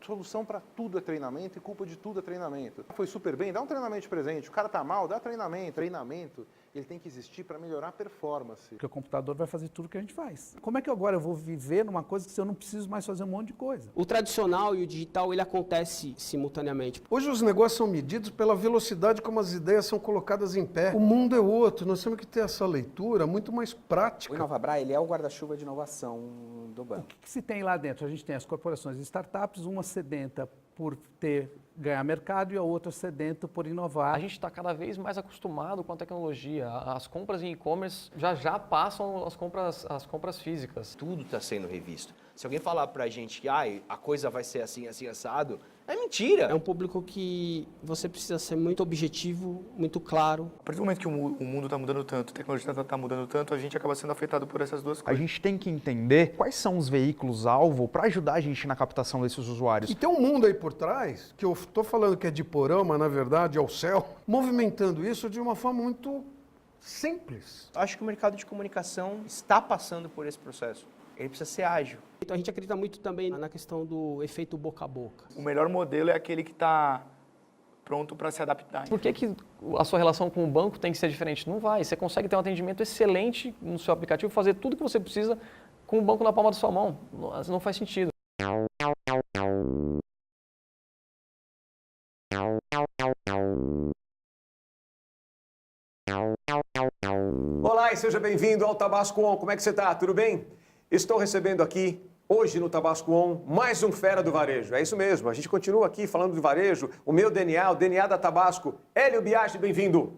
solução para tudo é treinamento e culpa de tudo é treinamento. Foi super bem, dá um treinamento de presente. O cara tá mal, dá treinamento. Treinamento, ele tem que existir para melhorar a performance. Porque o computador vai fazer tudo que a gente faz. Como é que agora eu vou viver numa coisa que eu não preciso mais fazer um monte de coisa? O tradicional e o digital, ele acontece simultaneamente. Hoje os negócios são medidos pela velocidade como as ideias são colocadas em pé. O mundo é outro, nós temos que ter essa leitura muito mais prática. O Inovabra, ele é o guarda-chuva de inovação do banco. O que se tem lá dentro? A gente tem as corporações e startups, uma sedenta por ganhar mercado e a outra sedenta por inovar. A gente está cada vez mais acostumado com a tecnologia. As compras em e-commerce já passam as compras físicas. Tudo está sendo revisto. Se alguém falar pra gente que a coisa vai ser assim, assim, assado, é mentira. É um público que você precisa ser muito objetivo, muito claro. A partir do momento que o mundo está mudando tanto, a tecnologia está mudando tanto, a gente acaba sendo afetado por essas duas coisas. A gente tem que entender quais são os veículos-alvo para ajudar a gente na captação desses usuários. E tem um mundo aí por trás, que eu estou falando que é de porão, mas na verdade é o céu, movimentando isso de uma forma muito simples. Acho que o mercado de comunicação está passando por esse processo. Ele precisa ser ágil. Então a gente acredita muito também na questão do efeito boca a boca. O melhor modelo é aquele que está pronto para se adaptar. Por que a sua relação com o banco tem que ser diferente? Não vai. Você consegue ter um atendimento excelente no seu aplicativo, fazer tudo que você precisa com o banco na palma da sua mão. Não faz sentido. Olá e seja bem-vindo ao Tabasco On. Como é que você está? Tudo bem? Estou recebendo aqui, hoje no Tabasco On, mais um fera do varejo. É isso mesmo, a gente continua aqui falando de varejo, o meu DNA, o DNA da Tabasco. Hélio Biagi, bem-vindo.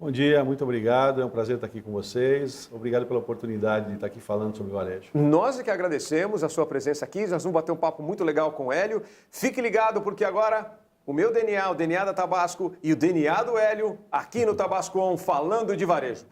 Bom dia, muito obrigado, é um prazer estar aqui com vocês. Obrigado pela oportunidade de estar aqui falando sobre varejo. Nós é que agradecemos a sua presença aqui, nós vamos bater um papo muito legal com o Hélio. Fique ligado porque agora o meu DNA, o DNA da Tabasco e o DNA do Hélio, aqui no Tabasco On, falando de varejo.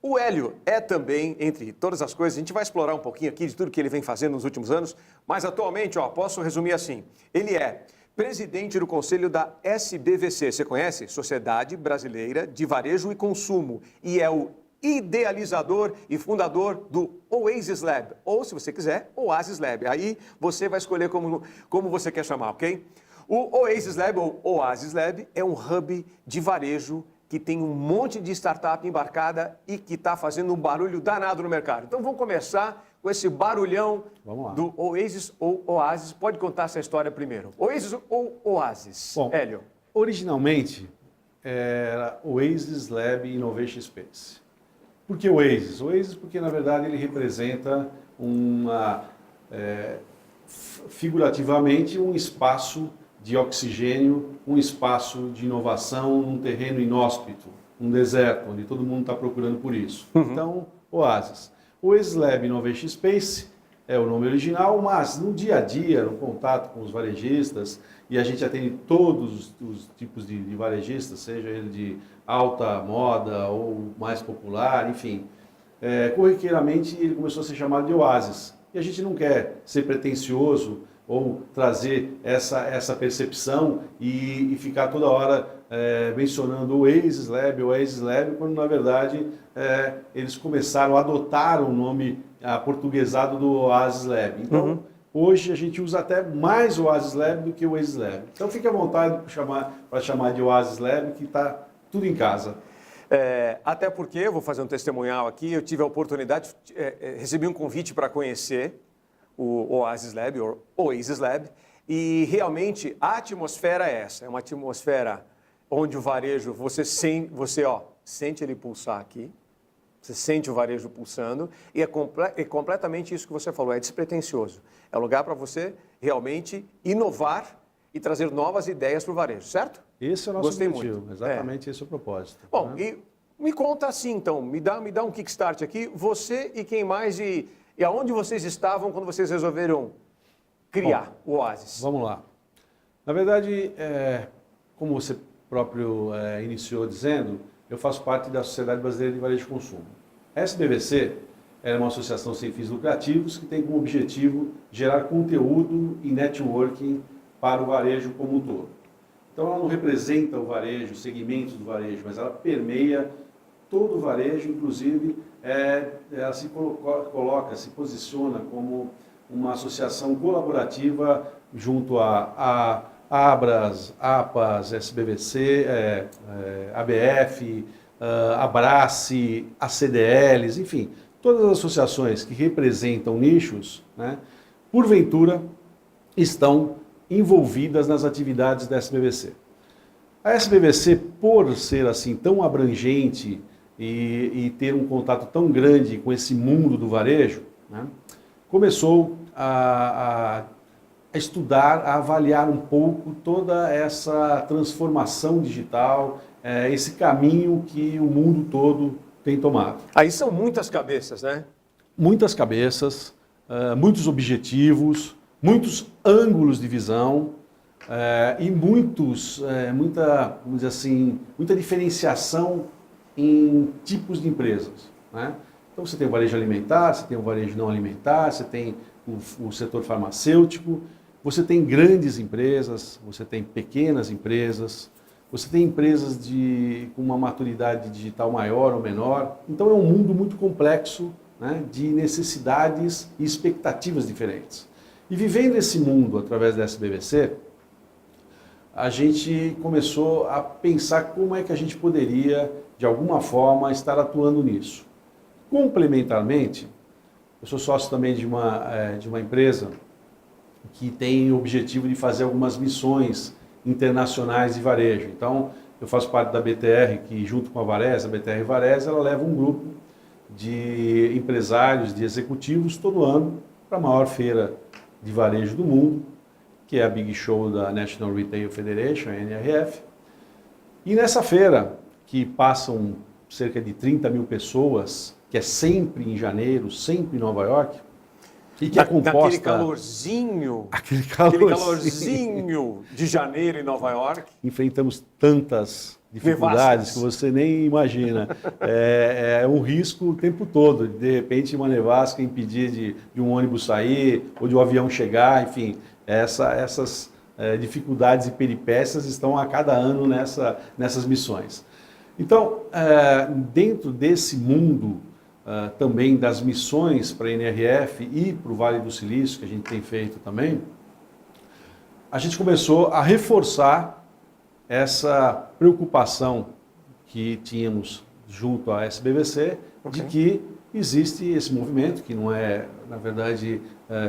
O Hélio é também, entre todas as coisas, a gente vai explorar um pouquinho aqui de tudo que ele vem fazendo nos últimos anos, mas atualmente, posso resumir assim, ele é presidente do conselho da SBVC, você conhece? Sociedade Brasileira de Varejo e Consumo, e é o idealizador e fundador do Oasis Lab, ou se você quiser, Oasis Lab. Aí você vai escolher como você quer chamar, ok? O Oasis Lab, ou Oasis Lab, é um hub de varejo que tem um monte de startup embarcada e que está fazendo um barulho danado no mercado. Então vamos começar com esse barulhão do Oasis ou Oasis. Pode contar essa história primeiro. Oasis ou Oasis? Bom, Hélio. Originalmente era Oasis Lab Innovation Space. Por que Oasis? Oasis porque, na verdade, ele representa figurativamente um espaço de oxigênio, um espaço de inovação num terreno inóspito, um deserto, onde todo mundo está procurando por isso. Então, Oasis. O Oasis Lab Innovation Space é o nome original, mas no dia a dia, no contato com os varejistas, e a gente atende todos os tipos de varejistas, seja ele de alta moda ou mais popular, enfim, corriqueiramente ele começou a ser chamado de Oasis. E a gente não quer ser pretensioso ou trazer essa percepção e ficar toda hora mencionando o Oasis Lab, quando na verdade eles começaram a adotar o nome aportuguesado do Oasis Lab. Então, hoje a gente usa até mais o Oasis Lab do que o Oasis Lab. Então fique à vontade para chamar de Oasis Lab, que está tudo em casa. Até porque, eu vou fazer um testemunhal aqui, eu tive a oportunidade, recebi um convite para conhecer o Oasis Lab, ou Oasis Lab, e realmente a atmosfera é essa, é uma atmosfera onde o varejo, você sente ele pulsar aqui, você sente o varejo pulsando, e é completamente isso que você falou, é despretensioso. É um lugar para você realmente inovar e trazer novas ideias para o varejo, certo? Esse é o nosso objetivo, muito. exatamente esse é o propósito. Bom, e me conta assim então, me dá um kickstart aqui, você e quem mais e aonde vocês estavam quando vocês resolveram criar o Oasis? Vamos lá. Na verdade, como você próprio iniciou dizendo, eu faço parte da Sociedade Brasileira de Varejo e Consumo. A SBVC é uma associação sem fins lucrativos que tem como objetivo gerar conteúdo e networking para o varejo como um todo. Então ela não representa o varejo, segmentos do varejo, mas ela permeia todo o varejo, inclusive ela se posiciona como uma associação colaborativa junto a Abras, APAS, SBVC, ABF, Abrace, ACDLs, enfim, todas as associações que representam nichos, né, porventura, estão envolvidas nas atividades da SBVC. A SBVC, por ser assim tão abrangente e ter um contato tão grande com esse mundo do varejo, né, começou a estudar, a avaliar um pouco toda essa transformação digital, esse caminho que o mundo todo tem tomado. Aí são muitas cabeças, né? Muitas cabeças, muitos objetivos, muitos ângulos de visão e muita, vamos dizer assim, muita diferenciação em tipos de empresas, né? Então você tem o varejo alimentar, você tem o varejo não alimentar, você tem o setor farmacêutico, você tem grandes empresas, você tem pequenas empresas, você tem empresas com uma maturidade digital maior ou menor. Então é um mundo muito complexo, né, de necessidades e expectativas diferentes. E vivendo esse mundo através da SBVC, a gente começou a pensar como é que a gente poderia, de alguma forma, estar atuando nisso. Complementarmente, eu sou sócio também de uma empresa que tem o objetivo de fazer algumas missões internacionais de varejo. Então, eu faço parte da BTR, que junto com a Varese, a BTR Varese, ela leva um grupo de empresários, de executivos, todo ano, para a maior feira de varejo do mundo, que é a Big Show da National Retail Federation, a NRF. E nessa feira, que passam cerca de 30 mil pessoas, que é sempre em janeiro, sempre em Nova York, e que é composta... Aquele calorzinho de janeiro em Nova York. Enfrentamos tantas dificuldades que você nem imagina. É um risco o tempo todo. De repente, uma nevasca impedir de um ônibus sair ou de um avião chegar, enfim. Essas dificuldades e peripécias estão a cada ano nessas missões. Então, dentro desse mundo também das missões para a NRF e para o Vale do Silício, que a gente tem feito também, a gente começou a reforçar essa preocupação que tínhamos junto à SBVC, de que existe esse movimento, que não é, na verdade,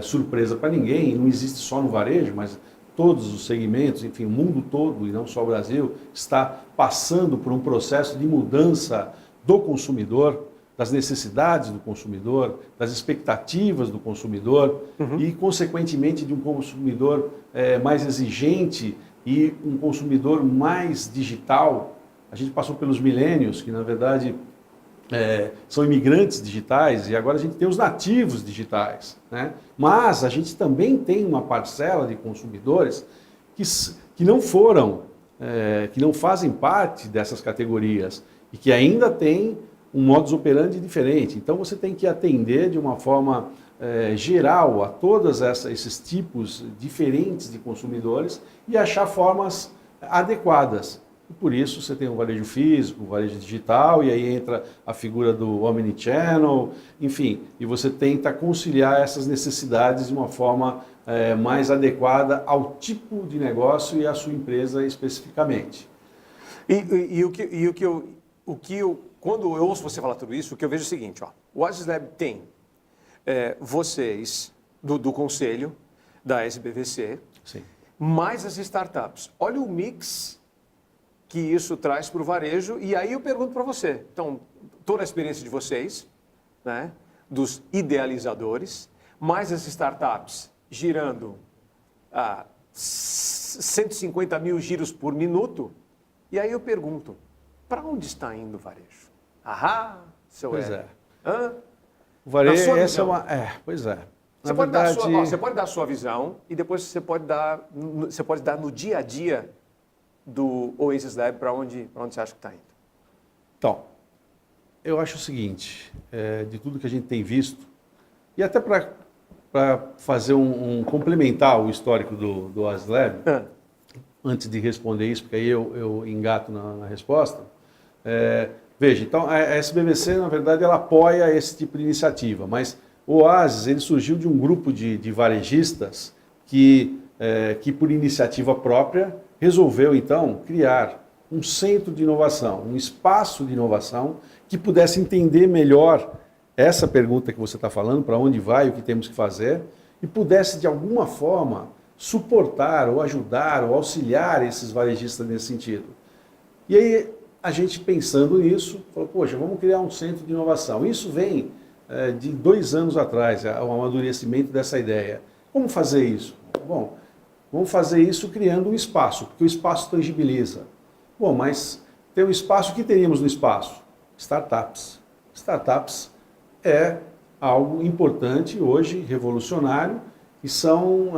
surpresa para ninguém, não existe só no varejo, mas todos os segmentos, enfim, o mundo todo, e não só o Brasil, está passando por um processo de mudança do consumidor, das necessidades do consumidor, das expectativas do consumidor e, consequentemente, de um consumidor mais exigente e um consumidor mais digital. A gente passou pelos milênios, que, na verdade, são imigrantes digitais, e agora a gente tem os nativos digitais, né? Mas a gente também tem uma parcela de consumidores que não foram, que não fazem parte dessas categorias e que ainda têm um modus operandi diferente. Então você tem que atender de uma forma geral a todos esses tipos diferentes de consumidores e achar formas adequadas. E por isso você tem o varejo físico, o varejo digital, e aí entra a figura do omnichannel, enfim, e você tenta conciliar essas necessidades de uma forma mais adequada ao tipo de negócio e à sua empresa especificamente. Quando eu ouço você falar tudo isso, o que eu vejo é o seguinte, ó, o Oasis Lab tem vocês do conselho da SBVC, Sim. mais as startups. Olha o mix que isso traz para o varejo, e aí eu pergunto para você, então, toda a experiência de vocês, né, dos idealizadores, mais as startups girando 150 mil giros por minuto, e aí eu pergunto, para onde está indo o varejo? Seu Pois Hélio. O varejo, sua essa é visão. uma... pois é. Você pode dar a sua visão e depois você pode dar no dia a dia do Oasis Lab para onde você acha que está indo. Então, eu acho o seguinte, de tudo que a gente tem visto, e até para fazer complementar o histórico do Oasis Lab, antes de responder isso, porque aí eu engato na resposta, veja, então a SBVC, na verdade, ela apoia esse tipo de iniciativa, mas O Oasis ele surgiu de um grupo de varejistas que por iniciativa própria, resolveu, então, criar um centro de inovação, um espaço de inovação que pudesse entender melhor essa pergunta que você está falando, para onde vai, o que temos que fazer, e pudesse, de alguma forma, suportar, ou ajudar, ou auxiliar esses varejistas nesse sentido. E aí, a gente pensando nisso, falou, poxa, vamos criar um centro de inovação. Isso vem de 2 anos atrás, o amadurecimento dessa ideia. Como fazer isso? Bom, vamos fazer isso criando um espaço, porque o espaço tangibiliza. Bom, mas tem um espaço, o que teríamos no espaço? Startups. Startups é algo importante hoje, revolucionário, e são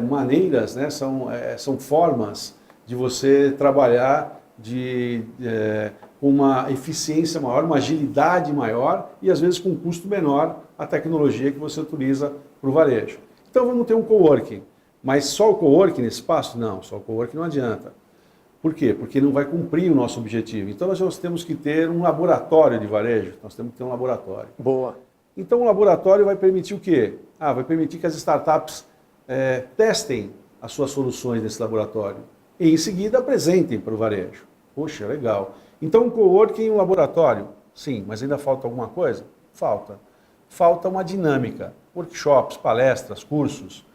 maneiras, né? São formas de você trabalhar com uma eficiência maior, uma agilidade maior e às vezes com um custo menor a tecnologia que você utiliza para o varejo. Então vamos ter um coworking, mas só o coworking nesse espaço? Não, só o coworking não adianta. Por quê? Porque não vai cumprir o nosso objetivo. Então nós temos que ter um laboratório de varejo, nós temos que ter um laboratório. Boa. Então o laboratório vai permitir o quê? Vai permitir que as startups testem as suas soluções nesse laboratório e em seguida apresentem para o varejo. Poxa, legal. Então um coworking e um laboratório? Sim, mas ainda falta alguma coisa? Falta. Falta uma dinâmica, workshops, palestras, cursos.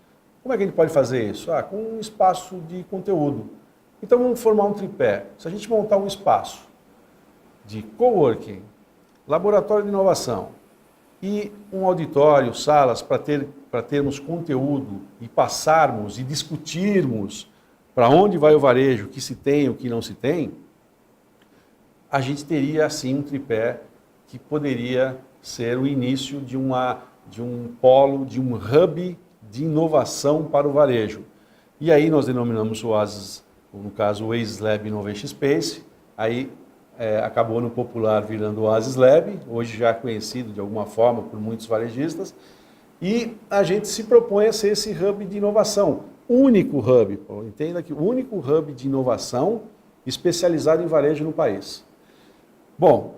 Como é que a gente pode fazer isso? Com um espaço de conteúdo. Então vamos formar um tripé. Se a gente montar um espaço de coworking, laboratório de inovação e um auditório, salas para termos conteúdo e passarmos e discutirmos para onde vai o varejo, o que se tem, o que não se tem, a gente teria assim um tripé que poderia ser o início de um polo, de um hub de inovação para o varejo. E aí nós denominamos o Oasis, no caso o Oasis Lab Innovation Space, aí acabou no popular virando o Oasis Lab, hoje já conhecido de alguma forma por muitos varejistas, e a gente se propõe a ser esse hub de inovação, único hub, entenda que o único hub de inovação especializado em varejo no país. Bom,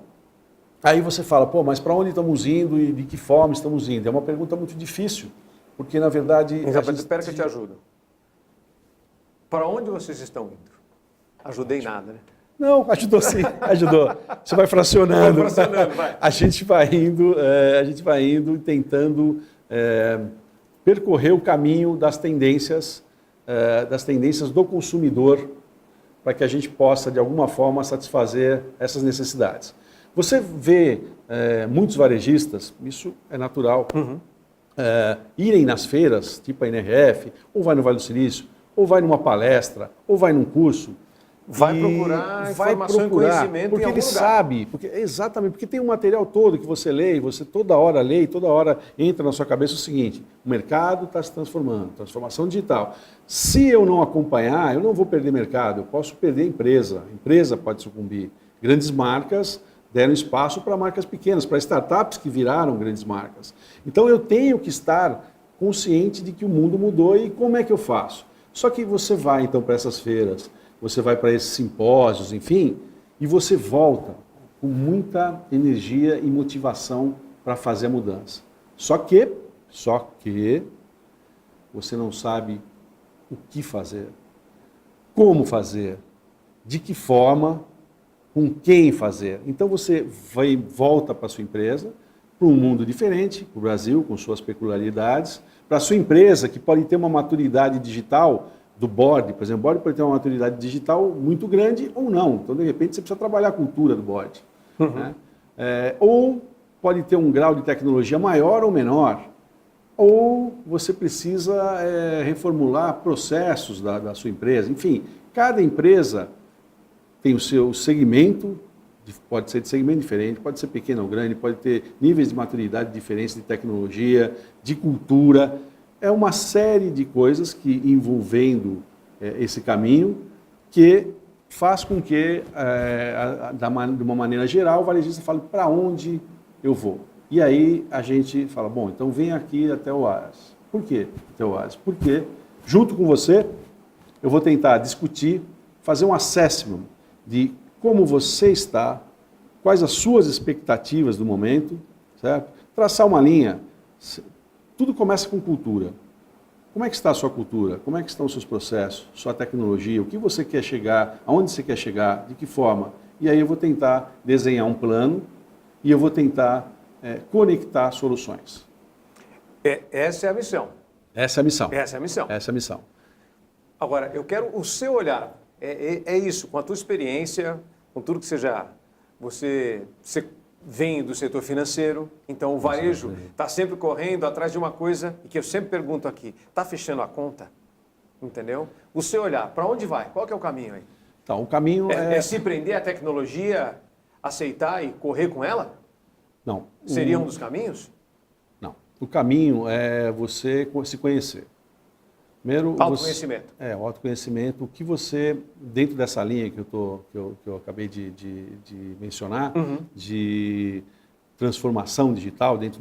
aí você fala, mas para onde estamos indo e de que forma estamos indo? É uma pergunta muito difícil, porque na verdade... Espera que eu te ajudo. Para onde vocês estão indo? Ajudei nada, né? Não, ajudou sim, ajudou. Você vai fracionando. Vai. A gente vai indo tentando percorrer o caminho das tendências do consumidor para que a gente possa, de alguma forma, satisfazer essas necessidades. Você vê muitos varejistas, isso é natural, irem nas feiras, tipo a NRF, ou vai no Vale do Silício, ou vai numa palestra, ou vai num curso. Vai procurar informação e conhecimento porque em algum ele lugar. sabe, exatamente, porque tem um material todo que você lê, e você toda hora lê, e toda hora entra na sua cabeça o seguinte, o mercado está se transformando, transformação digital. Se eu não acompanhar, eu não vou perder mercado, eu posso perder a empresa pode sucumbir. Grandes marcas deram espaço para marcas pequenas, para startups que viraram grandes marcas. Então eu tenho que estar consciente de que o mundo mudou e como é que eu faço? Só que você vai então para essas feiras, você vai para esses simpósios, enfim, e você volta com muita energia e motivação para fazer a mudança. Só que você não sabe o que fazer, como fazer, de que forma, com quem fazer. Então você volta para a sua empresa, para um mundo diferente, para o Brasil, com suas peculiaridades, para a sua empresa, que pode ter uma maturidade digital do board, por exemplo, o board pode ter uma maturidade digital muito grande ou não. Então, de repente, você precisa trabalhar a cultura do board. Né? Ou pode ter um grau de tecnologia maior ou menor. Ou você precisa reformular processos da sua empresa. Enfim, cada empresa tem o seu segmento, pode ser de segmento diferente, pode ser pequeno ou grande, pode ter níveis de maturidade diferentes de tecnologia, de cultura. É uma série de coisas que envolvendo esse caminho que faz com que, de uma maneira geral, o varejista fale para onde eu vou. E aí a gente fala, bom, então vem aqui até o Oasis. Por quê até o Oasis? Porque, junto com você, eu vou tentar discutir, fazer um assessment de como você está, quais as suas expectativas do momento, certo? Traçar uma linha. Tudo começa com cultura. Como é que está a sua cultura? Como é que estão os seus processos, sua tecnologia? O que você quer chegar? Aonde você quer chegar? De que forma? E aí eu vou tentar desenhar um plano e eu vou tentar conectar soluções. Essa é a missão. Essa é a missão. Essa é a missão. Essa é a missão. Agora, eu quero o seu olhar. É isso, com a tua experiência, com tudo que você vem do setor financeiro, então o varejo está sempre correndo atrás de uma coisa que eu sempre pergunto aqui, está fechando a conta? Entendeu? O seu olhar, para onde vai? Qual que é o caminho aí? Então, o caminho é se prender à tecnologia, aceitar e correr com ela? Não. Seria um dos caminhos? Não. O caminho é você se conhecer. Primeiro, autoconhecimento. O autoconhecimento. O que você, dentro dessa linha que eu acabei de mencionar, de transformação digital, dentro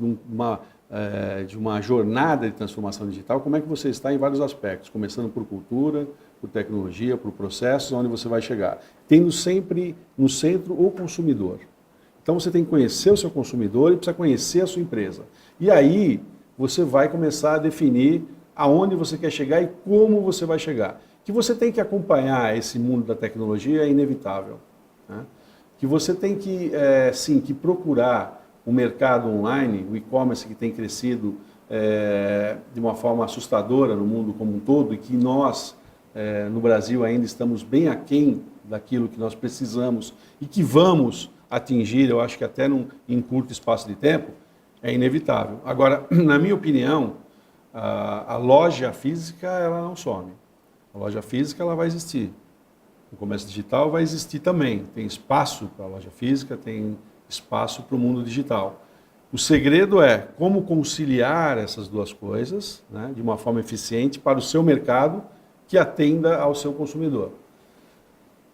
de uma jornada de transformação digital, como é que você está em vários aspectos, começando por cultura, por tecnologia, por processos, onde você vai chegar. Tendo sempre no centro o consumidor. Então você tem que conhecer o seu consumidor e precisa conhecer a sua empresa. E aí você vai começar a definir aonde você quer chegar e como você vai chegar. Que você tem que acompanhar esse mundo da tecnologia é inevitável. Né? Que você tem que, sim, que procurar o mercado online, o e-commerce que tem crescido de uma forma assustadora no mundo como um todo e que nós, no Brasil, ainda estamos bem aquém daquilo que nós precisamos e que vamos atingir, eu acho que até em curto espaço de tempo, é inevitável. Agora, na minha opinião, a loja física ela não some. A loja física ela vai existir. O comércio digital vai existir também. Tem espaço para a loja física, tem espaço para o mundo digital. O segredo é como conciliar essas duas coisas, né, de uma forma eficiente para o seu mercado que atenda ao seu consumidor.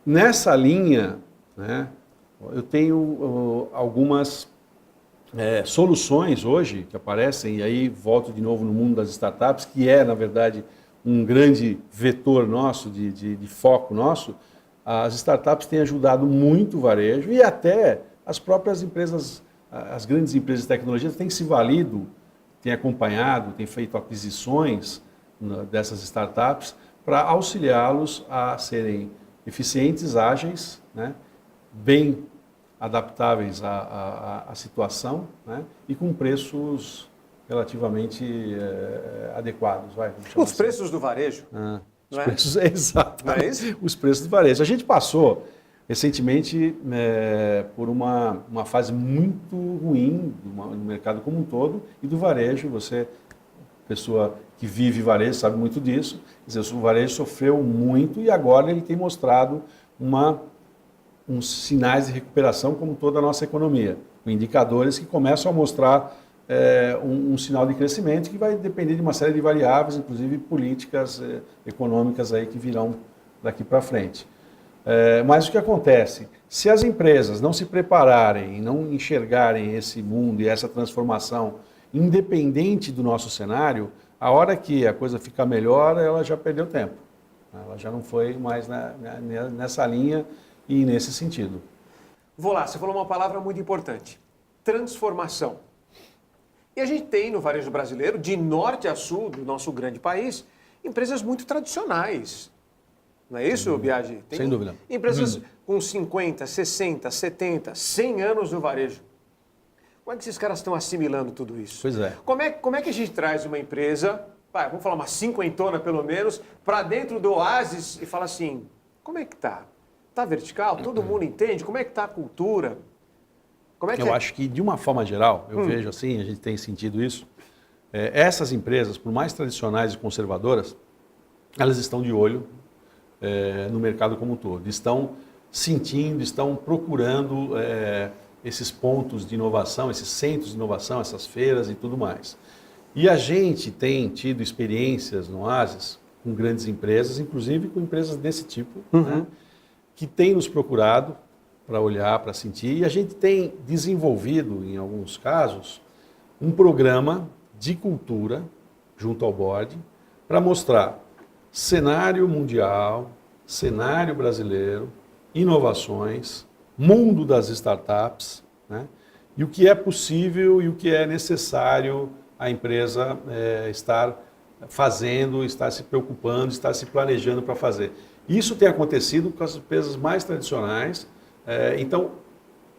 Nessa linha, né, eu tenho algumas soluções hoje que aparecem, e aí volto de novo no mundo das startups, que é, na verdade, um grande vetor nosso, de foco nosso. As startups têm ajudado muito o varejo e até as próprias empresas, as grandes empresas de tecnologia têm se valido, têm acompanhado, têm feito aquisições dessas startups para auxiliá-los a serem eficientes, ágeis, né, bem adaptáveis à situação, né, e com preços relativamente adequados. Os preços do varejo. Os preços, exato. Não é isso? Os preços do varejo. A gente passou recentemente por uma fase muito ruim no mercado como um todo e do varejo. Você, pessoa que vive varejo, sabe muito disso. Quer dizer, o varejo sofreu muito e agora ele tem mostrado uns sinais de recuperação como toda a nossa economia, com indicadores que começam a mostrar um sinal de crescimento que vai depender de uma série de variáveis, inclusive políticas econômicas aí que virão daqui para frente. Mas o que acontece? Se as empresas não se prepararem, não enxergarem esse mundo e essa transformação independente do nosso cenário, a hora que a coisa ficar melhor, ela já perdeu tempo. Ela já não foi mais nessa linha e nesse sentido. Vou lá, você falou uma palavra muito importante, transformação. E a gente tem no varejo brasileiro, de norte a sul do nosso grande país, empresas muito tradicionais. Não é isso, Biagi? Tem sem dúvida. Empresas com 50, 60, 70, 100 anos no varejo. Como é que esses caras estão assimilando tudo isso? Pois é. Como é que a gente traz uma empresa, vamos falar uma cinquentona pelo menos, para dentro do oásis e fala assim, como é que tá? Tá vertical? Todo mundo entende? Como é que tá a cultura? Eu acho que, de uma forma geral, eu vejo assim, a gente tem sentido isso, essas empresas, por mais tradicionais e conservadoras, elas estão de olho no mercado como um todo. Estão sentindo, estão procurando esses pontos de inovação, esses centros de inovação, essas feiras e tudo mais. E a gente tem tido experiências no Oasis com grandes empresas, inclusive com empresas desse tipo, né, que têm nos procurado para olhar, para sentir, e a gente tem desenvolvido, em alguns casos, um programa de cultura junto ao board para mostrar cenário mundial, cenário brasileiro, inovações, mundo das startups, né, e o que é possível e o que é necessário a empresa estar fazendo, estar se preocupando, estar se planejando para fazer. Isso tem acontecido com as empresas mais tradicionais. Então,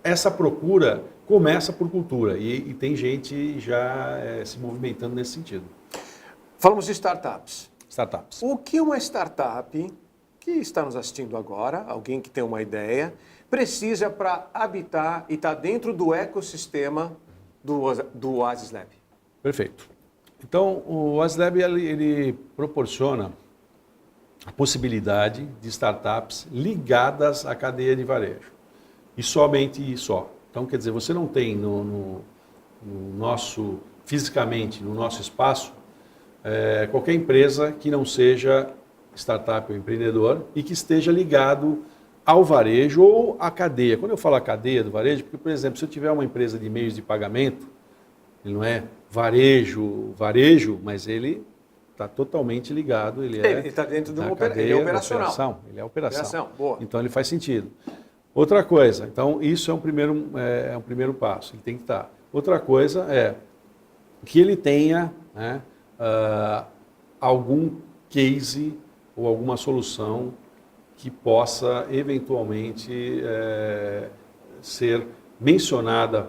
essa procura começa por cultura e tem gente já se movimentando nesse sentido. Falamos de startups. Startups. O que uma startup que está nos assistindo agora, alguém que tem uma ideia, precisa para habitar e estar dentro do ecossistema do Oasis Lab? Perfeito. Então, o Oasis Lab ele proporciona a possibilidade de startups ligadas à cadeia de varejo. E somente só. Então, quer dizer, você não tem no nosso, fisicamente, no nosso espaço, qualquer empresa que não seja startup ou empreendedor e que esteja ligado ao varejo ou à cadeia. Quando eu falo a cadeia do varejo, porque, por exemplo, se eu tiver uma empresa de meios de pagamento, ele não é varejo, mas ele está totalmente ligado. Ele está dentro de uma cadeia, ele é operacional. Ele é operação. Boa. Então, ele faz sentido. Outra coisa, então, isso é um primeiro passo, ele tem que estar. Outra coisa é que ele tenha, né, algum case ou alguma solução que possa, eventualmente, ser mencionada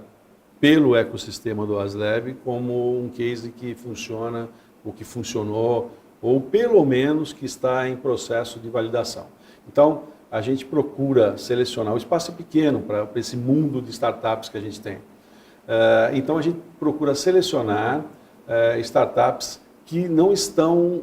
pelo ecossistema do Oasis Lab como um case que funciona, ou que funcionou, ou pelo menos que está em processo de validação. Então, a gente procura selecionar, o espaço é pequeno para esse mundo de startups que a gente tem. Então, a gente procura selecionar startups que não estão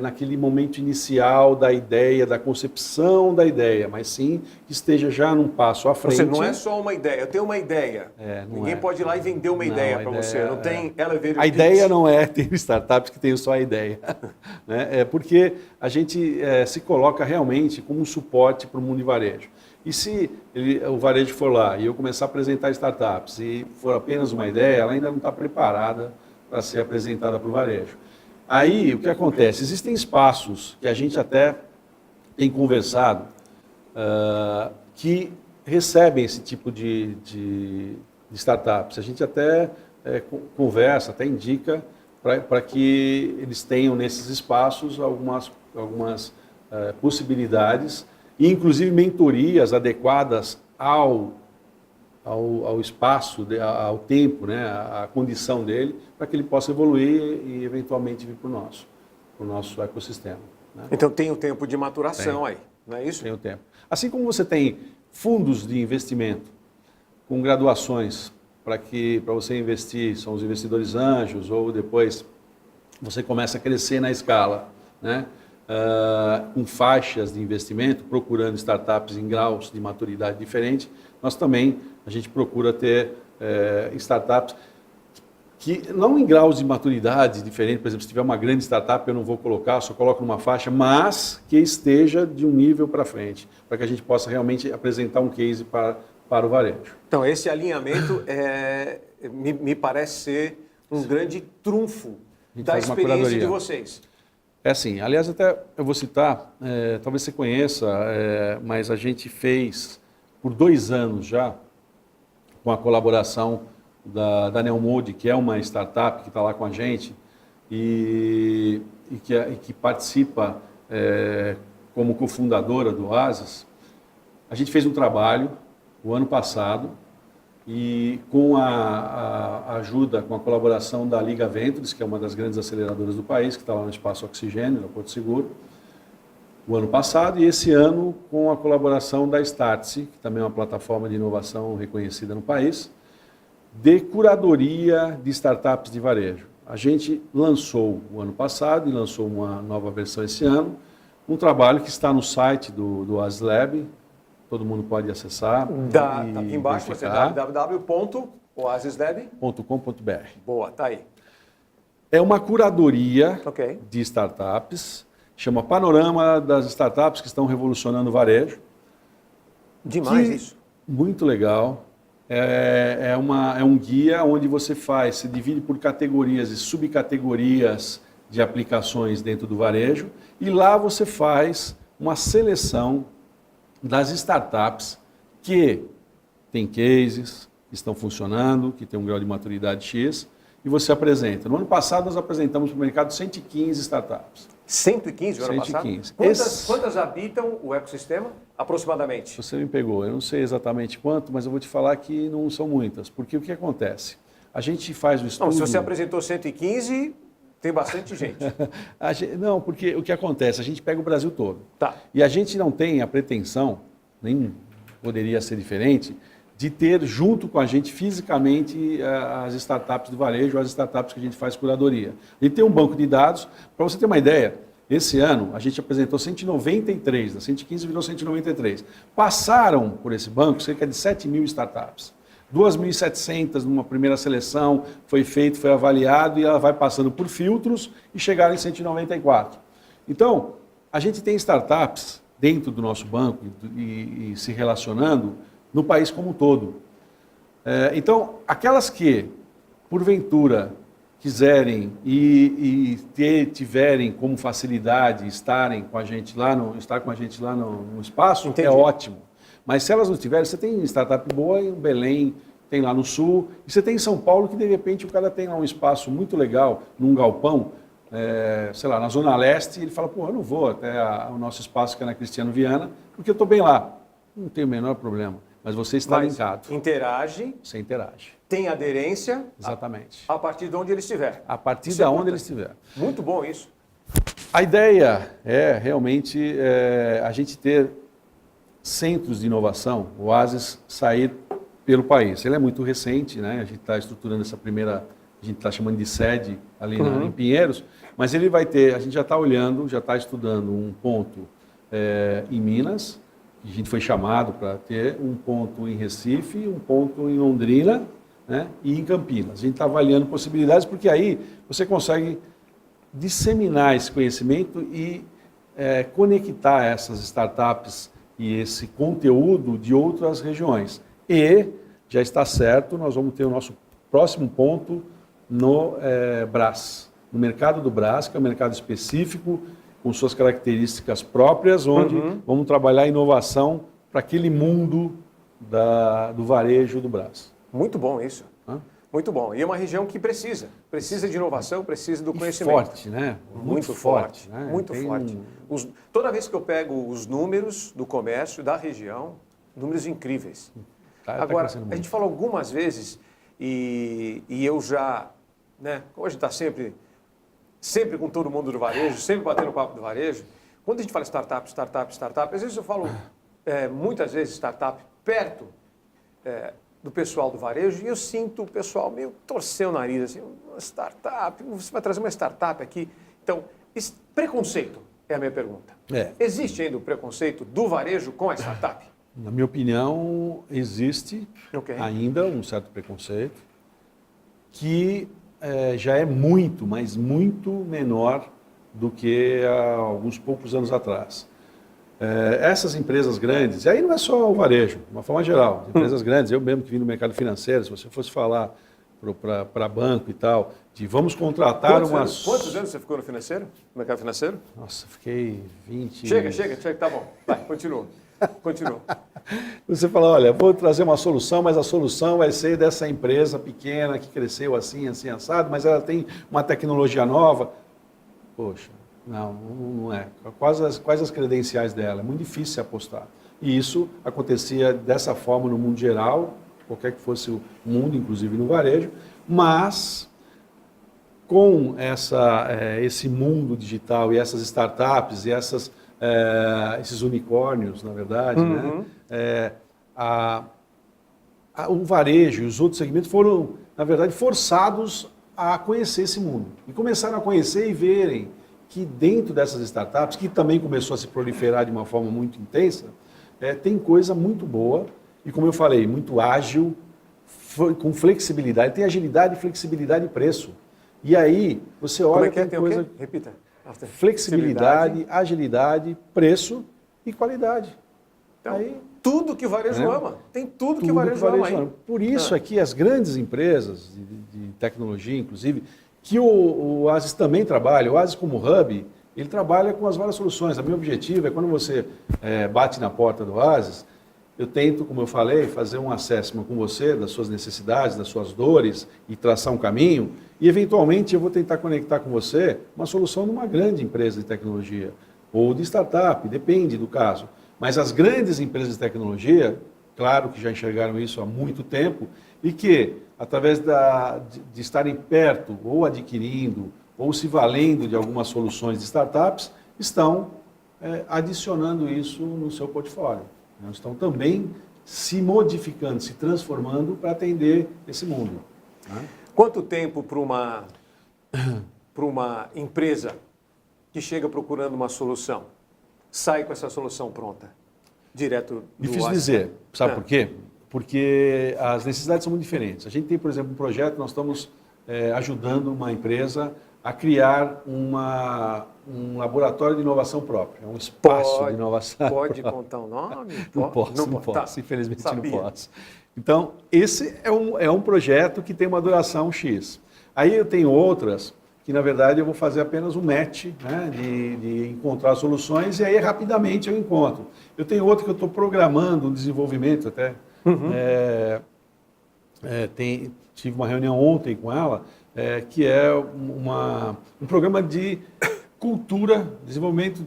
naquele momento inicial da ideia, da concepção da ideia, mas sim que esteja já num passo à frente. Você não é só uma ideia, eu tenho uma ideia. Ninguém pode ir lá e vender uma ideia para você. Não tem elevator A ideia não é ter startups que tenham só a ideia. Né? É porque a gente se coloca realmente como um suporte para o mundo de varejo. E se o varejo for lá e eu começar a apresentar startups e for apenas uma ideia, ela ainda não está preparada para ser apresentada para o varejo. Aí, o que acontece? Existem espaços que a gente até tem conversado que recebem esse tipo de startups. A gente até conversa, até indica para que eles tenham nesses espaços algumas possibilidades e, inclusive, mentorias adequadas ao espaço, ao tempo, né, à condição dele, para que ele possa evoluir e, eventualmente, vir para o nosso ecossistema. Né? Então, tem o tempo de maturação aí, não é isso? Tem o tempo. Assim como você tem fundos de investimento com graduações para você investir, são os investidores anjos, ou depois você começa a crescer na escala, né? Com faixas de investimento, procurando startups em graus de maturidade diferente, nós também, a gente procura ter startups que, não em graus de maturidade diferente, por exemplo, se tiver uma grande startup, eu não vou colocar, só coloco numa faixa, mas que esteja de um nível para frente, para que a gente possa realmente apresentar um case para o varejo. Então, esse alinhamento me parece ser um grande trunfo da experiência de vocês. É assim, aliás, até eu vou citar, talvez você conheça, mas a gente fez por 2 anos já, com a colaboração da Neomode, que é uma startup que está lá com a gente e que participa como cofundadora do Oasis. A gente fez um trabalho o ano passado e com a ajuda, com a colaboração da Liga Ventures, que é uma das grandes aceleradoras do país, que está lá no Espaço Oxigênio, no Porto Seguro, o ano passado, e esse ano com a colaboração da Startse, que também é uma plataforma de inovação reconhecida no país, de curadoria de startups de varejo. A gente lançou o ano passado e lançou uma nova versão esse ano, um trabalho que está no site do Oasis Lab, todo mundo pode acessar. Tá aqui embaixo, você www.oasislab.com.br. Boa, tá aí. É uma curadoria de startups, chama Panorama das Startups que estão revolucionando o varejo. Demais isso. Muito legal. É um guia onde você se divide por categorias e subcategorias de aplicações dentro do varejo, e lá você faz uma seleção das startups que têm cases, que estão funcionando, que têm um grau de maturidade X, e você apresenta. No ano passado, nós apresentamos para o mercado 115 startups. 115 no ano 115. passado? Quantas habitam o ecossistema, aproximadamente? Você me pegou, eu não sei exatamente quanto, mas eu vou te falar que não são muitas. Porque o que acontece? A gente faz o estudo... Não, se você apresentou 115, tem bastante gente. Não, porque o que acontece? A gente pega o Brasil todo. Tá. E a gente não tem a pretensão, nem poderia ser diferente, de ter junto com a gente fisicamente as startups do varejo, as startups que a gente faz curadoria. A gente tem um banco de dados, para você ter uma ideia, esse ano a gente apresentou 193, da 115 virou 193. Passaram por esse banco cerca de 7 mil startups. 2.700 numa primeira seleção, foi feito, foi avaliado e ela vai passando por filtros e chegaram em 194. Então, a gente tem startups dentro do nosso banco e se relacionando no país como um todo. Então, aquelas que, porventura, quiserem e tiverem como facilidade estarem com a gente lá estar com a gente lá no espaço, Entendi. é ótimo. Mas se elas não tiverem, você tem startup boa em Belém, tem lá no Sul, e você tem em São Paulo que, de repente, o cara tem lá um espaço muito legal, num galpão, sei lá, na Zona Leste, e ele fala, pô, eu não vou até o nosso espaço, que é na Cristiano Viana, porque eu estou bem lá. Não tem o menor problema, mas você está linkado. Interage, Você interage. tem aderência Exatamente. a partir de onde ele estiver. A partir Isso de é onde ele importante. estiver. Muito bom isso. A ideia é realmente a gente ter centros de inovação, o Oasis, sair pelo país. Ele é muito recente, né? A gente está estruturando essa primeira, a gente está chamando de sede ali em Pinheiros, mas ele vai ter, a gente já está olhando, já está estudando um ponto em Minas, a gente foi chamado para ter um ponto em Recife, um ponto em Londrina, né? E em Campinas. A gente está avaliando possibilidades, porque aí você consegue disseminar esse conhecimento e conectar essas startups e esse conteúdo de outras regiões. E já está certo, nós vamos ter o nosso próximo ponto no Brás, no mercado do Brás, que é um mercado específico, com suas características próprias, onde vamos trabalhar a inovação para aquele mundo do varejo do Brás. Muito bom isso. Hã? Muito bom. E é uma região que precisa de inovação, precisa do E conhecimento. forte, né? Muito forte, né? muito Tem forte. Toda vez que eu pego os números do comércio da região, números incríveis. Tá Agora, crescendo a muito. gente falou algumas vezes, e eu já, né, como a gente está sempre com todo mundo do varejo, sempre batendo papo do varejo, quando a gente fala startup, às vezes eu falo, muitas vezes startup, perto do pessoal do varejo, e eu sinto o pessoal meio torcer o nariz, assim, uma startup, você vai trazer uma startup aqui. Então, esse preconceito é a minha pergunta. Existe ainda o preconceito do varejo com a startup? Na minha opinião, existe ainda um certo preconceito que já é muito, mas muito menor do que há alguns poucos anos atrás. Essas empresas grandes, e aí não é só o varejo, de uma forma geral, empresas grandes, eu mesmo que vim do mercado financeiro, se você fosse falar para banco e tal, de vamos contratar umas... Quantos anos você ficou no financeiro, no mercado financeiro? Nossa, fiquei 20... Chega, tá bom. Vai, continua. Você fala, olha, vou trazer uma solução, mas a solução vai ser dessa empresa pequena que cresceu assim, assado, mas ela tem uma tecnologia nova. Poxa, não é. Quais as credenciais dela? É muito difícil se apostar. E isso acontecia dessa forma no mundo geral, qualquer que fosse o mundo, inclusive no varejo, mas com esse mundo digital e essas startups e esses unicórnios, na verdade, né? O varejo e os outros segmentos foram, na verdade, forçados a conhecer esse mundo. E começaram a conhecer e verem que dentro dessas startups, que também começou a se proliferar de uma forma muito intensa, tem coisa muito boa e, como eu falei, muito ágil, com flexibilidade. Tem agilidade, flexibilidade e preço. E aí, você olha... Como é que tem tem coisa... o quê? Repita. Flexibilidade, agilidade, preço e qualidade. Então, aí, tudo que o varejo ama. Tem tudo que o varejo ama. Hein? Por isso aqui as grandes empresas de tecnologia, inclusive, que o Oasis também trabalha, o Oasis como hub, ele trabalha com as várias soluções. O meu objetivo é quando você bate na porta do Oasis, eu tento, como eu falei, fazer um assessment com você das suas necessidades, das suas dores e traçar um caminho. E, eventualmente, eu vou tentar conectar com você uma solução numa grande empresa de tecnologia ou de startup, depende do caso. Mas as grandes empresas de tecnologia, claro que já enxergaram isso há muito tempo e que, através de estarem perto ou adquirindo ou se valendo de algumas soluções de startups, estão adicionando isso no seu portfólio. Estão também se modificando, se transformando para atender esse mundo. Né? Quanto tempo para uma empresa que chega procurando uma solução, sai com essa solução pronta, direto do Difícil dizer. Sabe por quê? Porque as necessidades são muito diferentes. A gente tem, por exemplo, um projeto, nós estamos ajudando uma empresa a criar um laboratório de inovação próprio, um espaço de inovação. Pode contar o nome? Não posso, Tá. infelizmente Sabia. não posso. Então, esse é um projeto que tem uma duração X. Aí eu tenho outras que, na verdade, eu vou fazer apenas um match, né, de encontrar soluções, e aí rapidamente eu encontro. Eu tenho outra que eu estou programando um desenvolvimento até. Tive uma reunião ontem com ela, que é um programa de cultura, desenvolvimento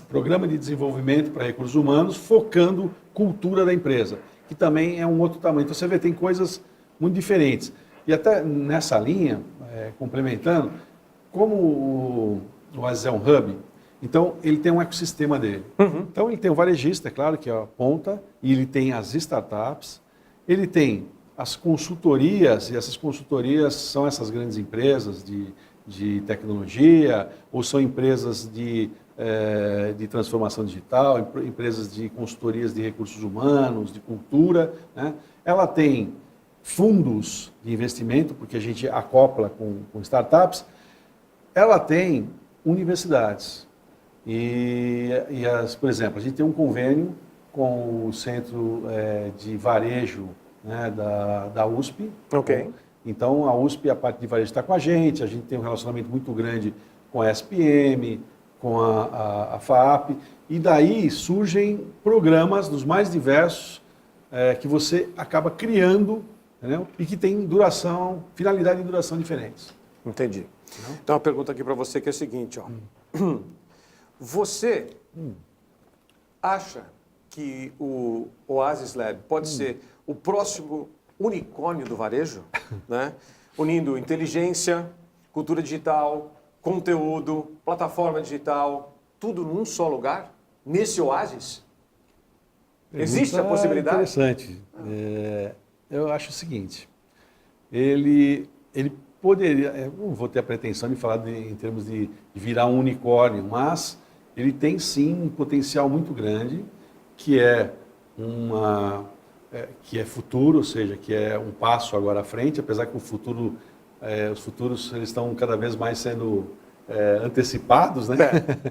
programa de desenvolvimento para recursos humanos, focando cultura da empresa, que também é um outro tamanho. Então você vê, tem coisas muito diferentes. E até nessa linha, complementando, como o Aziz é um hub, então ele tem um ecossistema dele. Então ele tem o varejista, é claro, que é a ponta, e ele tem as startups, ele tem as consultorias, e essas consultorias são essas grandes empresas de tecnologia, ou são empresas de transformação digital, empresas de consultorias de recursos humanos, de cultura. Né? Ela tem fundos de investimento, porque a gente acopla com startups. Ela tem universidades. Por exemplo, a gente tem um convênio com o Centro de Varejo, né, da USP. Ok. Então, a USP, a parte de varejo está com a gente tem um relacionamento muito grande com a SPM, com a FAAP, e daí surgem programas dos mais diversos que você acaba criando, entendeu? E que tem finalidade e duração diferentes. Entendi. Então, uma pergunta aqui para você que é a seguinte, ó. Você acha que o Oasis Lab pode ser o próximo unicórnio do varejo, né? Unindo inteligência, cultura digital, conteúdo, plataforma digital, tudo num só lugar, nesse Oasis? Existe a possibilidade? Interessante. Eu acho o seguinte, ele poderia, não vou ter a pretensão de falar em termos de virar um unicórnio, mas ele tem sim um potencial muito grande, que é futuro, ou seja, que é um passo agora à frente, apesar que os futuros eles estão cada vez mais sendo antecipados, né?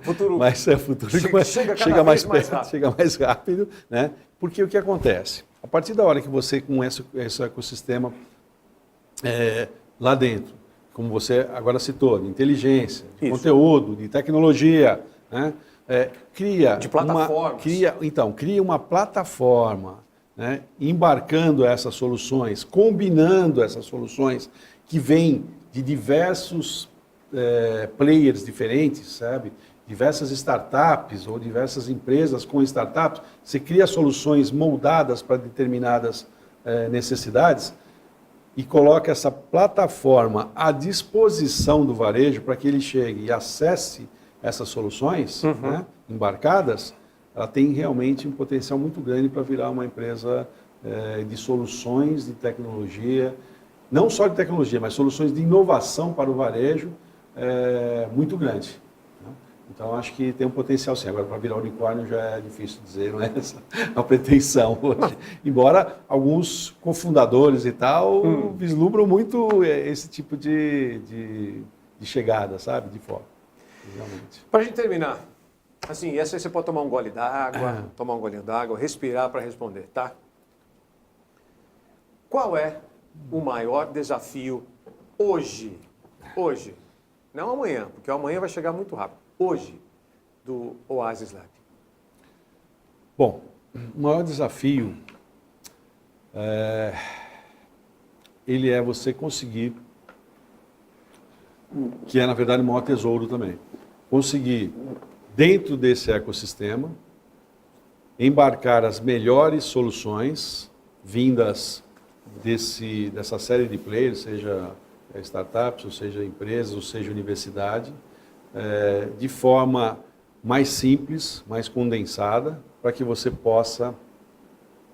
Futuro mas é futuro chega mais perto, chega mais rápido, né? Porque o que acontece? A partir da hora que você, com esse ecossistema lá dentro, como você agora citou, de inteligência, de conteúdo, de tecnologia, né? Cria de plataformas. Cria uma plataforma, né? Embarcando essas soluções, combinando essas soluções que vêm de diversos players diferentes, sabe? Diversas startups ou diversas empresas com startups, você cria soluções moldadas para determinadas necessidades e coloca essa plataforma à disposição do varejo para que ele chegue e acesse essas soluções, né, embarcadas. Ela tem realmente um potencial muito grande para virar uma empresa de soluções de tecnologia, não só de tecnologia, mas soluções de inovação para o varejo muito grande. Né? Então, acho que tem um potencial sim. Agora, para virar unicórnio já é difícil dizer, não é essa a pretensão hoje. Embora alguns cofundadores e tal vislumbram muito esse tipo de chegada, sabe, de foco. Para a gente terminar, assim, essa aí você pode tomar um gole d'água, tomar um golinho d'água, respirar para responder, tá? Qual é o maior desafio hoje, não amanhã, porque amanhã vai chegar muito rápido, hoje, do Oasis Lab? Bom, o maior desafio ele é você conseguir, que é na verdade o maior tesouro também, conseguir dentro desse ecossistema embarcar as melhores soluções vindas dessa série de players, seja startups, ou seja empresas, ou seja universidade, de forma mais simples, mais condensada, para que você possa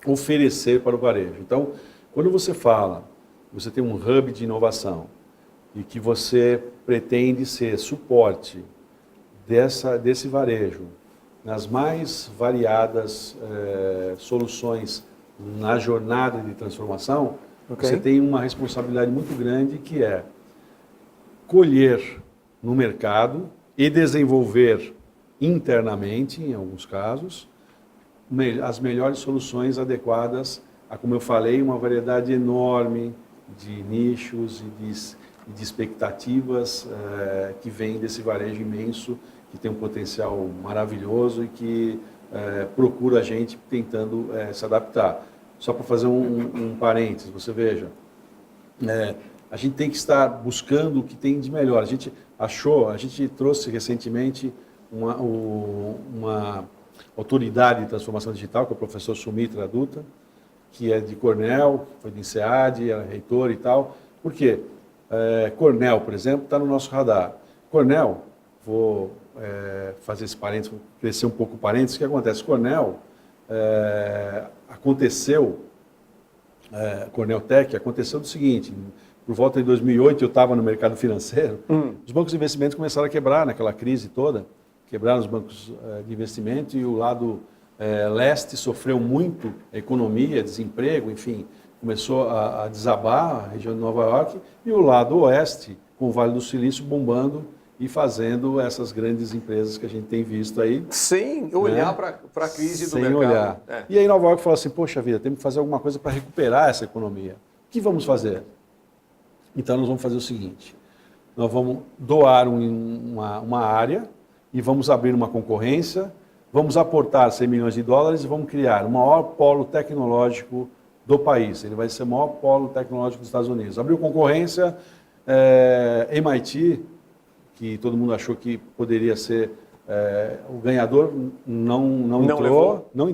oferecer para o varejo. Então, quando você fala, você tem um hub de inovação e que você pretende ser suporte desse varejo nas mais variadas soluções na jornada de transformação, você tem uma responsabilidade muito grande que é colher no mercado e desenvolver internamente, em alguns casos, as melhores soluções adequadas a, como eu falei, uma variedade enorme de nichos e de expectativas que vem desse varejo imenso, que tem um potencial maravilhoso e que procura a gente tentando se adaptar. Só para fazer um parênteses, você veja, a gente tem que estar buscando o que tem de melhor. A gente trouxe recentemente uma autoridade de transformação digital, que é o professor Sumitra Dutta, que é de Cornell, foi de INSEAD, era reitor e tal. Por quê? Cornell, por exemplo, está no nosso radar. Cornell, vou fazer esse parênteses, vou crescer um pouco o parênteses, o que acontece? Cornell, Cornell Tech, aconteceu do seguinte, por volta de 2008, eu estava no mercado financeiro, os bancos de investimentos começaram a quebrar naquela crise toda, quebraram os bancos de investimento e o lado leste sofreu muito, a economia, desemprego, enfim, começou a desabar a região de Nova York, e o lado oeste, com o Vale do Silício bombando e fazendo essas grandes empresas que a gente tem visto aí. Sem olhar para a crise do mercado. Sem olhar. E aí Nova York falou assim, poxa vida, temos que fazer alguma coisa para recuperar essa economia. O que vamos fazer? Então nós vamos fazer o seguinte, nós vamos doar uma área e vamos abrir uma concorrência, vamos aportar 100 milhões de dólares e vamos criar o maior polo tecnológico do país. Ele vai ser o maior polo tecnológico dos Estados Unidos. Abriu concorrência, MIT, que todo mundo achou que poderia ser o ganhador, não entrou. Não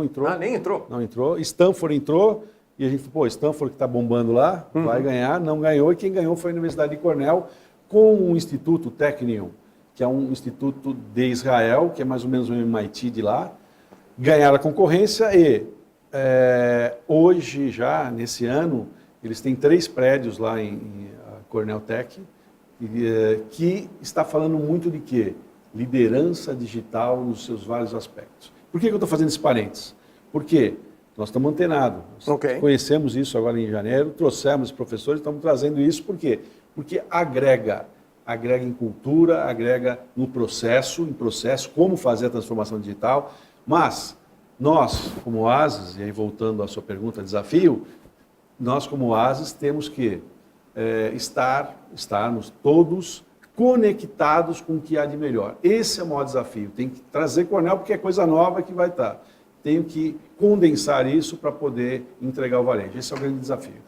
entrou. Ah, nem entrou? Não entrou. Stanford entrou e a gente falou, Stanford que está bombando lá, vai ganhar, não ganhou. E quem ganhou foi a Universidade de Cornell com o Instituto Technion, que é um instituto de Israel, que é mais ou menos o MIT de lá. Ganharam a concorrência e hoje, já nesse ano, eles têm 3 prédios lá em Cornell Tech, que está falando muito de quê? Liderança digital nos seus vários aspectos. Por que eu estou fazendo esse parênteses? Porque nós estamos antenados, conhecemos isso agora em janeiro, trouxemos professores, estamos trazendo isso, por quê? Porque agrega em cultura, agrega no processo, como fazer a transformação digital, mas nós, como Oasis, e aí voltando à sua pergunta, desafio, nós como Oasis temos que estarmos todos conectados com o que há de melhor. Esse é o maior desafio. Tem que trazer Cornell porque é coisa nova que vai estar. Tenho que condensar isso para poder entregar o varejo. Esse é o grande desafio.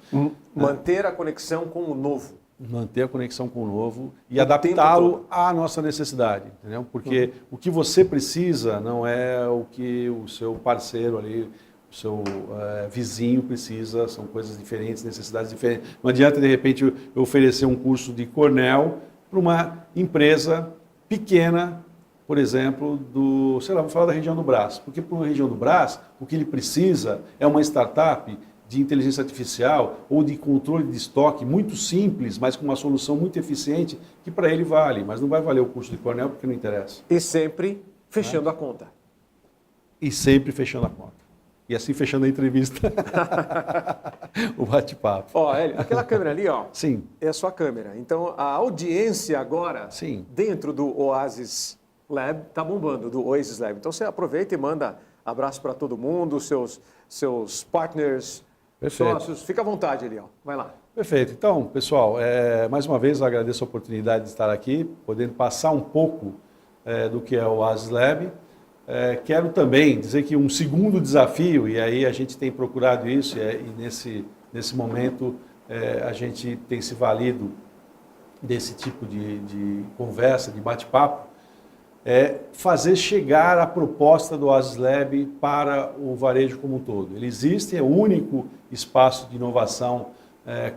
Manter a conexão com o novo. Manter a conexão com o novo e adaptá-lo à nossa necessidade. Entendeu? Porque o que você precisa não é o que o seu parceiro ali, o seu vizinho precisa, são coisas diferentes, necessidades diferentes. Não adianta, de repente, eu oferecer um curso de Cornell para uma empresa pequena, por exemplo, vou falar da região do Brás. Porque para uma região do Brás, o que ele precisa é uma startup de inteligência artificial ou de controle de estoque muito simples, mas com uma solução muito eficiente, que para ele vale, mas não vai valer o curso de Cornell porque não interessa. E sempre fechando a conta. E sempre fechando a conta. E assim fechando a entrevista, o bate-papo. Ó, Hélio, aquela câmera ali, ó, sim, é a sua câmera. Então, a audiência agora, sim, dentro do Oasis Lab, está bombando, do Oasis Lab. Então, você aproveita e manda abraço para todo mundo, seus partners, sócios. Fica à vontade ali, ó. Vai lá. Perfeito. Então, pessoal, mais uma vez eu agradeço a oportunidade de estar aqui, podendo passar um pouco do que é o Oasis Lab. quero também dizer que um segundo desafio, e aí a gente tem procurado isso, e nesse momento a gente tem se valido desse tipo de conversa, de bate-papo, é fazer chegar a proposta do Oasis Lab para o varejo como um todo. Ele existe, é o único espaço de inovação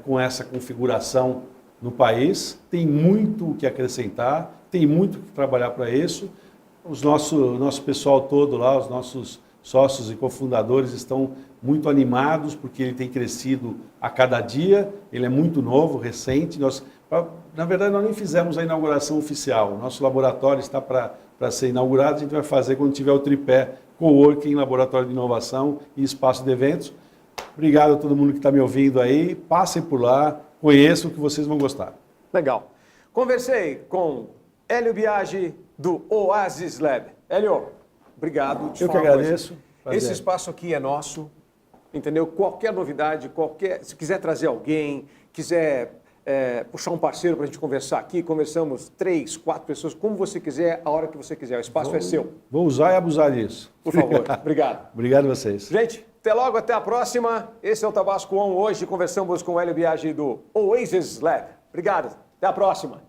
com essa configuração no país, tem muito o que acrescentar, tem muito o que trabalhar para isso. O nosso pessoal todo lá, os nossos sócios e cofundadores estão muito animados porque ele tem crescido a cada dia, ele é muito novo, recente. Na verdade, nós nem fizemos a inauguração oficial. O nosso laboratório está para ser inaugurado, a gente vai fazer quando tiver o tripé Coworking, Laboratório de Inovação e Espaço de Eventos. Obrigado a todo mundo que está me ouvindo aí. Passem por lá, conheçam que vocês vão gostar. Legal. Conversei com Hélio Biagi, do Oasis Lab. Hélio, obrigado. Eu que agradeço. Esse espaço aqui é nosso, entendeu? Qualquer novidade, se quiser trazer alguém, quiser puxar um parceiro para a gente conversar aqui, conversamos 3, 4 pessoas, como você quiser, a hora que você quiser. O espaço é seu. Vou usar e abusar disso. Por favor. Obrigado. Obrigado a vocês. Gente, até logo, até a próxima. Esse é o Tabasco On. Hoje conversamos com o Hélio Biagi do Oasis Lab. Obrigado. Até a próxima.